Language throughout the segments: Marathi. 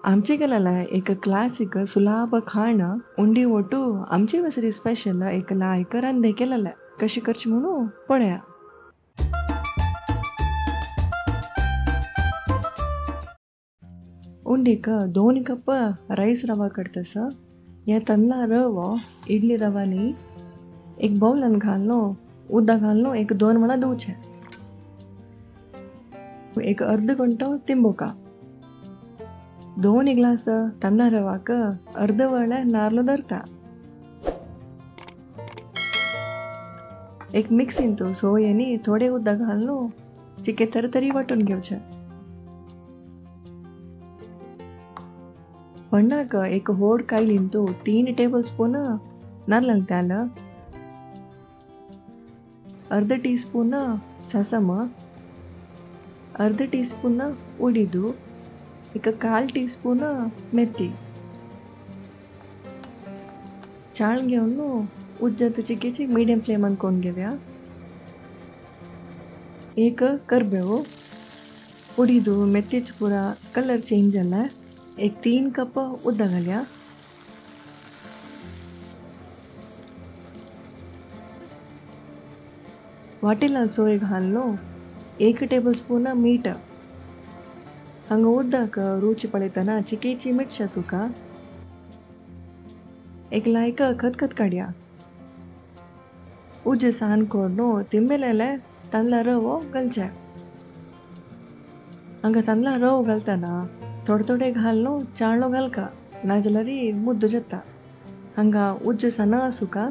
आमचे गेलेला एक क्लासिक सुलाभ खाण उंडी ಒಟ್ಟು आमची वसरी स्पेशल एक लायकरान देखील कशी करची म्हणू पळया. उंडीक 2 कप राईस रवा करतस. या तन्ला रवो इडली रवानी एक बाउलन घालनो उद्दा घालनो एक 2 म्हणा दूचे एक अर्ध घंटो तिंबोका 2 ग्लास तन्ना रवाक अर्ध वळे नारलो धरता. एक मिक्सिन तो सोयेनी थोडे उद्दा घालनो चिके तरी वाटून घेवचे. पन्नाक एक होड कायलीन तो 3 टेबल स्पून नारळ तेल, अर्ध टीस्पून ससम, अर्ध टीस्पून उडीदू, एक 1/4 टीस्पून मेथी चाळ घेऊन उज्जत चिकेची मीडियम फ्लेम अನ್ಕೊಂಡು घेव्या. एक करबेवो उडीदू मेथीच पुरा कलर चेंज जाला. एक 3 कप उद्दा घालया. वाटेला सोय घालनो 1 टेबल स्पून मीठ. हंग उद्दाक रुची पळयतना चिकेची मिरच्या सुका एक लायक खतखत काढया. उज्ज सान कोर्नो तिंबेलेले तांदला रवो घालचे. हंग तांदला रवो घालतना थोडे घालनो चाळलो घालका नाजलारी मुद्दू जत्ता. हंग उज्ज सना सुका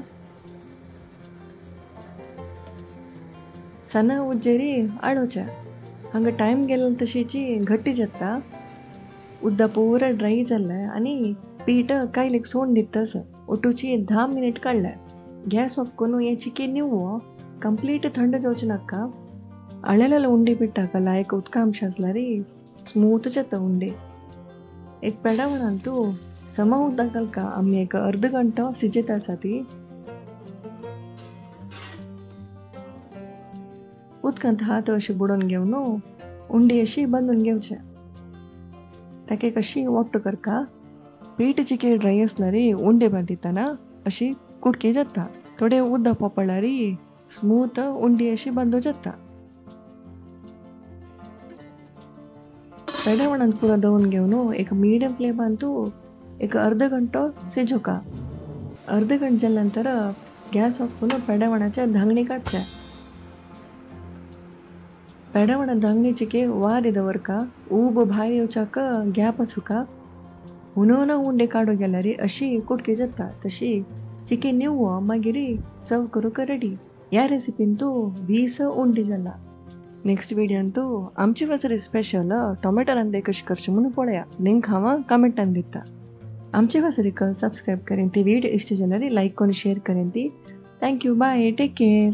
सना उज्जेरी आडोचे. हंग टाइम गेल तशीची घट्टी जत्ता. उद्दा पूरा ड्राय जाल्ले आनी पीठ कायलेक सोड दितस ಒಟ್ಟುಚಿ 10 मिनिट काढले. गॅस ऑफ करून याची के ನೀವು कंप्लीट थंड जावचे नाका. अळेलेला उंडी पिठाक लायक उदकांश असला री स्मूथ जाता उंडी. एक पेडा म्हणून तू समा उद्दा घालका आम्ही एक अर्ध घंटो सिजेत आसा ती. उदकांत हात अशी बुडोवन घेवन उंडी अशी बांधून घेवचे. ताके कशी वोट्ट करका पीठ चिके ड्राय असला री उंडे बांधितना अशी कुडकी जाता. थोडे उद्दा पोपळ्ळा री स्मूथ उंडी अशी बांधू जाता. पेडावणान पुरा दवून घेवन एक मीडियम फ्लेमान तू एक अर्ध घंटो सिजोका. अर्ध घंट जाल्यानंतर गॅस ऑफ करून पेडावणाचे धांगणी काडचे. पेडावणा धांगणी चिके वारी दवरका ऊब भायर येवच्याक गॅप आसुका. हुनून उंडे काडू गेल्यार अशी कुडकी जाता. तशी चिके निव्व मागीर सर्व करूक रेडी. ह्या रेसिपीन तू 20 उंडी जाला. नेक्स्ट व्हिडिओन तू आमची वसरी स्पेशल टोमॅटो रांदे कशी करची म्हणून पळया. लिंक हांव कमेंटान दिता. आमची वसरीक सबस्क्राईब करेन ती. व्हिडिओ इष्ट जाल्यार लाईक करून शेअर करेन ती. थँक्यू. बाय. Take care.